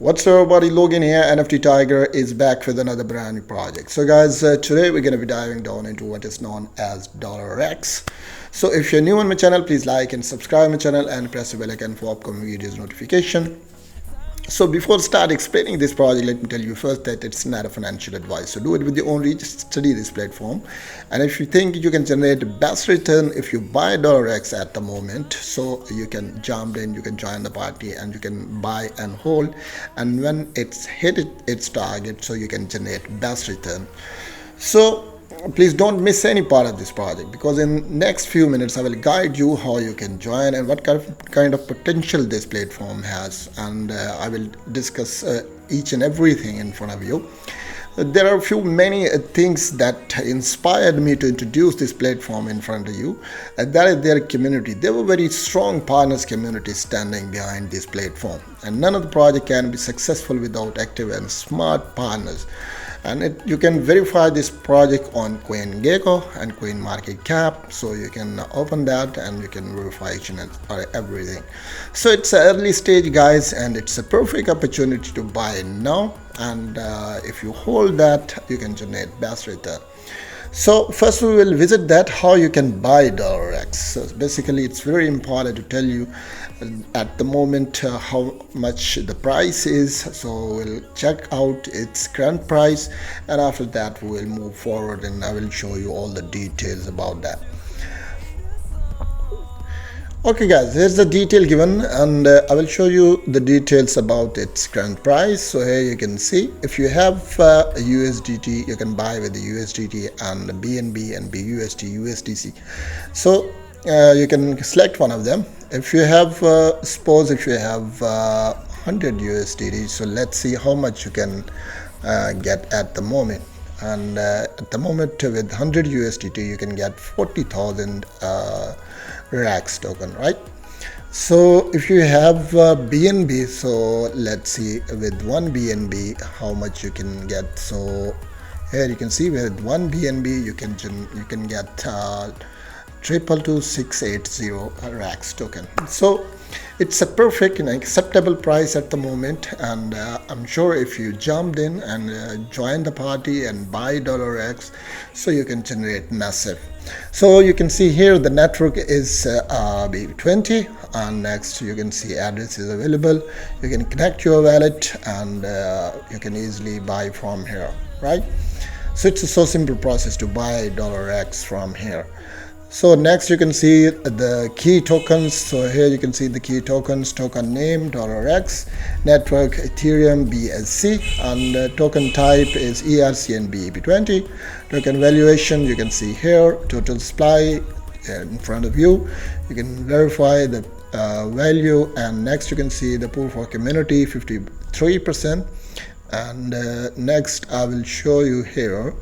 What's up everybody, Logan here. NFT Tiger is back with another brand new project. So guys, today we're going to be diving down into what is known as $RAX. So if you're new on my channel, please like and subscribe my channel and press the bell icon for upcoming videos notification. So before start explaining this project, let me tell you first that it's not a financial advice. So do it with your own reach, study this platform. And if you think you can generate the best return if you buy $RAX at the moment, so you can jump in, you can join the party and you can buy and hold. And when it's hit its target, so you can generate best return. So please don't miss any part of this project, because in next few minutes I will guide you how you can join and what kind of potential this platform has, and I will discuss each and everything in front of you. There are many things that inspired me to introduce this platform in front of you, and that is their community. There were very strong partners community standing behind this platform, and none of the project can be successful without active and smart partners. And you can verify this project on CoinGecko and CoinMarketCap, so you can open that and you can verify each and everything. So it's an early stage, guys, and it's a perfect opportunity to buy now, and if you hold that, you can generate best return. So first we will visit that how you can buy $RAX. So basically it's very important to tell you at the moment how much the price is. So we'll check out its current price, and after that we will move forward and I will show you all the details about that. Okay guys, here's the detail given, and I will show you the details about its current price. So here you can see if you have USDT, you can buy with the USDT and the BNB and BUSD, USDC. So you can select one of them. If you have, suppose if you have 100 USDT, so let's see how much you can get at the moment. And at the moment with 100 USDT you can get 40,000 RAX token, right? So if you have BNB, so let's see with 1 BNB how much you can get. So here you can see with 1 BNB you can get 22680 RAX token. So it's a perfect and acceptable price at the moment, and I'm sure if you jumped in and joined the party and buy $RAX, so you can generate massive. So you can see here the network is BB20, and next you can see address is available. You can connect your wallet and you can easily buy from here, right? So it's a so simple process to buy $RAX from here. So next you can see the key tokens. So here you can see the key tokens, token name $RAX, network Ethereum BSC, and token type is ERC and BEP20. Token valuation you can see here, total supply in front of you. You can verify the value, and next you can see the pool for community 53%. And next I will show you here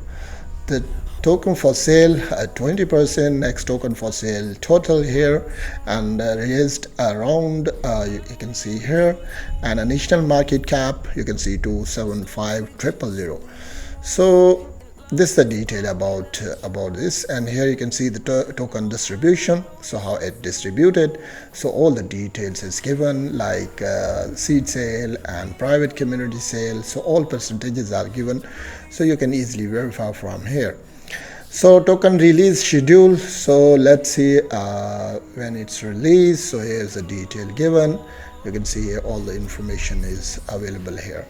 the token for sale 20%, next token for sale total here, and raised around you can see here, and initial market cap you can see 275,000. So this is the detail about this, and here you can see the token distribution, so how it distributed. So all the details is given, like seed sale and private community sale, so all percentages are given, so you can easily verify from here. So token release schedule, so let's see when it's released. So here's the detail given. You can see here all the information is available here.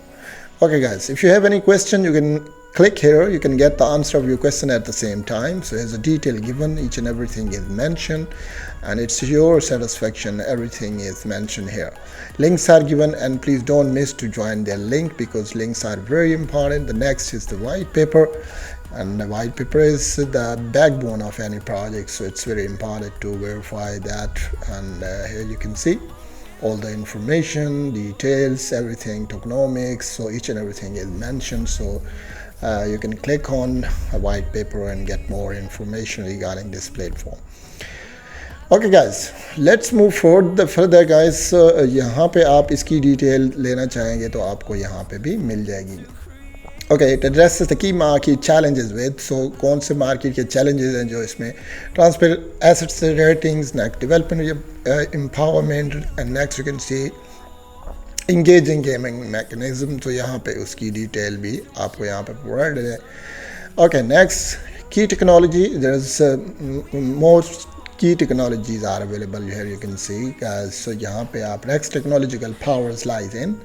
Okay guys, if you have any question you can click here, you can get the answer of your question at the same time. So here's a detail given, each and everything is mentioned, and it's your satisfaction, everything is mentioned here. Links are given, and please don't miss to join their link, because links are very important. The next is the white paper, and the white paper is the backbone of any project, so it's very important to verify that. And here you can see all the information, details, everything, tokenomics, so each and everything is mentioned. So you can click on a white paper and get more information regarding this platform. Okay guys, let's move forward further guys. यहाँ पे आप इसकी detail लेना चाहेंगे तो आपको यहाँ पे भी मिल जाएगी. Okay, it addresses the key market challenges with, so कौन से market के challenges हैं जो इसमें, transfer assets ratings, next development empowerment, and next you can see engaging gaming mechanism, तो यहाँ पे उसकी डिटेल भी आपको यहाँ पे प्रोवाइड है. Okay, next, key technology. There's most key technologies are available here. You can see, guys. So यहाँ पे आप RAX technological powers lies in.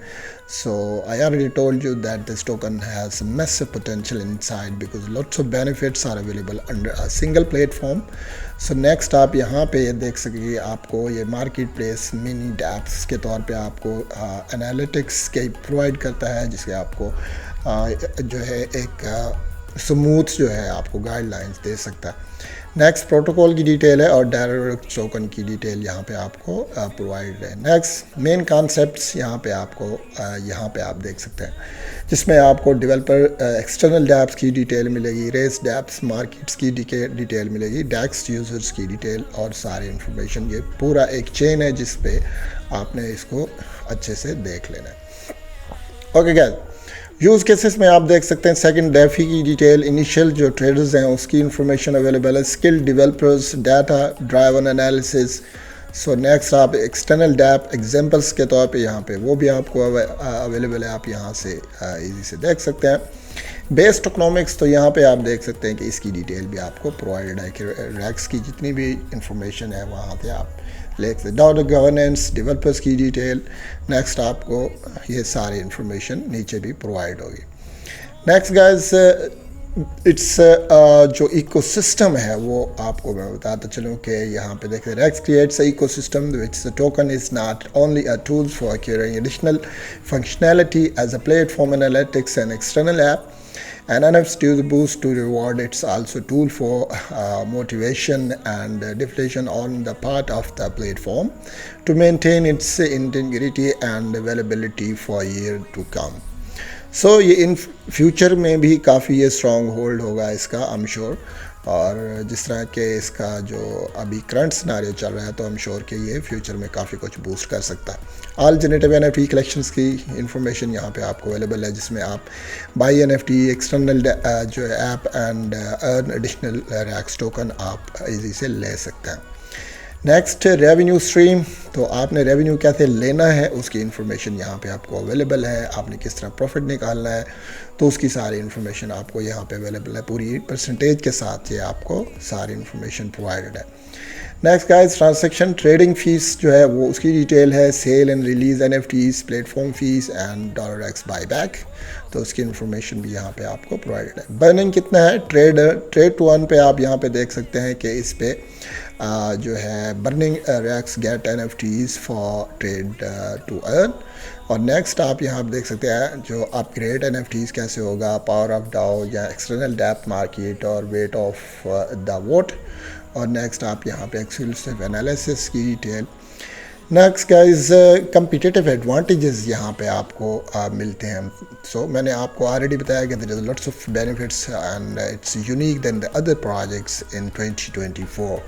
So I already told you that this token has massive potential inside because lots of benefits are available under a single platform. So next आप यहाँ पे ये देख सकेंगे, आपको ये मार्केट प्लेस मिनी डैप्स के तौर पे आपको एनालिटिक्स के प्रोवाइड करता है, जिसके आपको जो है एक स्मूथ जो है आपको गाइडलाइंस दे सकता है. नेक्स्ट प्रोटोकॉल की डिटेल है और डायरेक्ट टोकन की डिटेल यहाँ पे आपको प्रोवाइड है. नेक्स्ट मेन कॉन्सेप्ट्स यहाँ पे आपको यहाँ पे आप देख सकते हैं, जिसमें आपको डेवलपर एक्सटर्नल डैप्स की डिटेल मिलेगी, रेस डैप्स मार्केट्स की डिटेल मिलेगी, डैक्स यूजर्स की डिटेल और सारी इन्फॉर्मेशन. ये पूरा एक चेन है जिस पे आपने इसको अच्छे से देख लेना है. ओके गाइस, यूज़ केसेस में आप देख सकते हैं सेकंड डेफी की डिटेल, इनिशियल जो ट्रेडर्स हैं उसकी इन्फॉर्मेशन अवेलेबल है, skilled developers, data driven analysis. So next आप एक्सटर्नल डैप एग्जांपल्स के तौर पे यहाँ पे वो भी आपको अवेलेबल है, आप यहाँ से इजी से देख सकते हैं. बेस टोकनोमिक्स, तो यहाँ पे आप देख सकते हैं कि इसकी डिटेल भी आपको प्रोवाइडेड है कि रैक्स की जितनी भी इंफॉर्मेशन है वहाँ पे आप ले सकते. डाटा गवर्नेंस, डेवलपर्स की डिटेल, नेक्स्ट आपको ये सारी इंफॉर्मेशन नीचे भी प्रोवाइड होगी. नेक्स्ट गाइस, इट्स जो इकोसिस्टम है वो आपको मैं बताता चलूँ कि यहाँ पे देखते हैं Rax creates ecosystem which the token is not only a tools for acquiring additional functionality as a platform analytics and external app and NFTs to the boost to reward. It's also a tool for motivation and deflation on the part of the platform to maintain its integrity and availability for year to come. So ये in future में भी काफ़ी ये strong hold होगा इसका, I am sure. और जिस तरह के इसका जो अभी करंट सिनारियो चल रहा है, तो आई एम श्योर कि ये फ्यूचर में काफ़ी कुछ बूस्ट कर सकता है. ऑल जनरेटिव NFT कलेक्शंस की इंफॉर्मेशन यहाँ पे आपको अवेलेबल है, जिसमें आप बाई NFT, एक्सटर्नल जो app and earn additional Rax token आप इजी से ले सकते हैं. नेक्स्ट रेवेन्यू स्ट्रीम, तो आपने रेवेन्यू कैसे लेना है उसकी इन्फॉर्मेशन यहाँ पे आपको अवेलेबल है. आपने किस तरह प्रॉफिट निकालना है तो उसकी सारी इन्फॉर्मेशन आपको यहाँ पे अवेलेबल है, पूरी परसेंटेज के साथ ये आपको सारी इन्फॉर्मेशन प्रोवाइडेड है. Next guys, transaction trading fees जो है वो उसकी डिटेल है, sell and release NFTs, platform fees and $X buyback, तो उसकी इन्फॉर्मेशन भी यहाँ पे आपको प्रोवाइडेड है. बर्निंग कितना है, ट्रेड टू अर्न पे आप यहाँ पे देख सकते हैं कि इस पे जो है burning Rax get NFTs for trade to earn. और नेक्स्ट आप यहाँ पे देख सकते हैं जो अपग्रेड NFTs कैसे होगा, पावर ऑफ डाओ या एक्सटर्नल डेप्थ मार्केट और वेट ऑफ द वोट. और नेक्स्ट आप यहाँ पे एक्सक्लूसिव एनालिसिस की detail. Next guys, competitive advantages यहाँ पे आपको मिलते हैं. सो मैंने आपको ऑलरेडी बताया कि there is lots of benefits and it's unique then the other projects in 2024.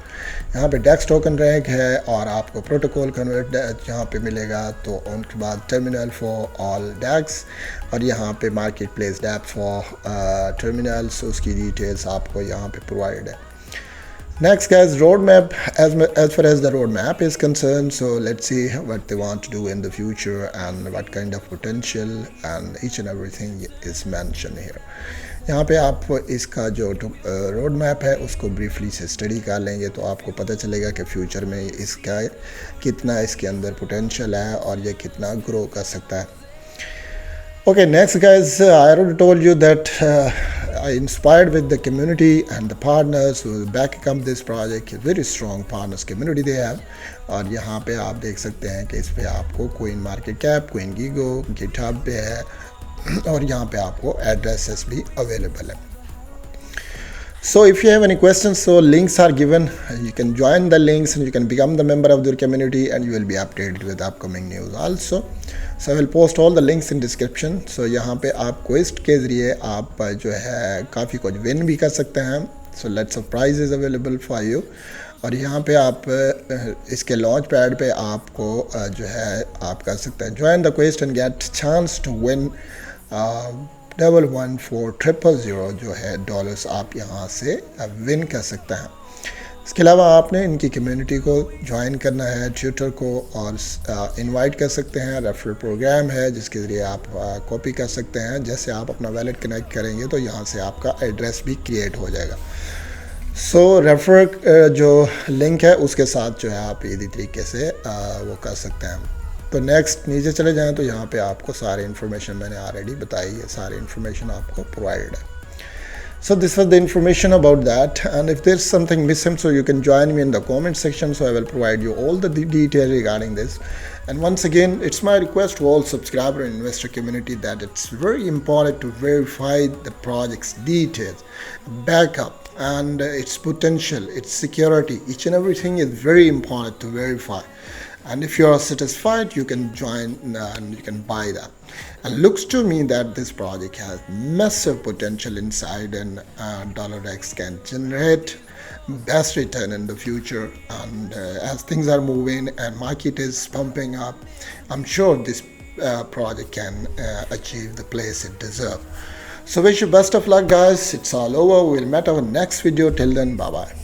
यहाँ पे डेक्स टोकन रैंक है और आपको प्रोटोकॉल कन्वर्ट यहाँ पे मिलेगा, तो उनके बाद टर्मिनल फॉर ऑल डेक्स और यहाँ पे marketplace dapp for terminals, उसकी डिटेल्स आपको यहाँ पे प्रोवाइड है. Next guys, roadmap, as far as the roadmap is concerned, so let's see what they want to do in the future and what kind of potential and each and everything is mentioned here. यहाँ पे आप इसका जो road map है उसको briefly से study कर लेंगे तो आपको पता चलेगा कि फ्यूचर में इसका कितना इसके अंदर पोटेंशियल है और ये कितना ग्रो कर सकता है. Okay, next guys, I already told you that I inspired with the community and the partners who back up this project. Very strong partners community they have. और यहाँ पे आप देख सकते हैं कि इस पे आपको coin market cap, coin GIGO, GitHub पे है और यहाँ पे आपको एड्रेसेस भी अवेलेबल है. So if you have any questions, so links are given. You can join the links and you can become the member of their community and you will be updated with upcoming news also. So I will post all the links in description. So यहाँ पे आप quest के ज़रिए आप जो है काफ़ी कुछ विन भी कर सकते हैं. So lots of prizes available for you. और यहाँ पे आप इसके लॉन्च पैड पे आपको जो है आप कर सकते हैं join the quest and get chance to win 114,000 जो है डॉलर्स आप यहाँ से विन कर सकते हैं. इसके अलावा आपने इनकी कम्युनिटी को ज्वाइन करना है, ट्विटर को, और इनवाइट कर सकते हैं। रेफरल प्रोग्राम है जिसके ज़रिए आप कॉपी कर सकते हैं। जैसे आप अपना वैलेट कनेक्ट करेंगे तो यहाँ से आपका एड्रेस भी क्रिएट हो जाएगा। सो रेफर जो लिंक है उसके साथ जो है आप इसी तरीके से वो कर सकते हैं। तो नेक्स्ट नीचे चले जाएं तो यहाँ पे आपको सारी इन्फॉर्मेशन मैंने ऑलरेडी बताई है, सारी इन्फॉर्मेशन आपको प्रोवाइडेड है। So this was the information about that, and if there's something missing, so you can join me in the comment section, so I will provide you all the detail regarding this. And once again, it's my request to all subscriber and investor community that it's very important to verify the project's details, backup, and its potential, its security. Each and everything is very important to verify. And if you are satisfied, you can join and you can buy that. And looks to me that this project has massive potential inside, and $X can generate best return in the future. And as things are moving and market is pumping up, I'm sure this project can achieve the place it deserves. So wish you best of luck, guys. It's all over. We'll meet our next video. Till then, bye bye.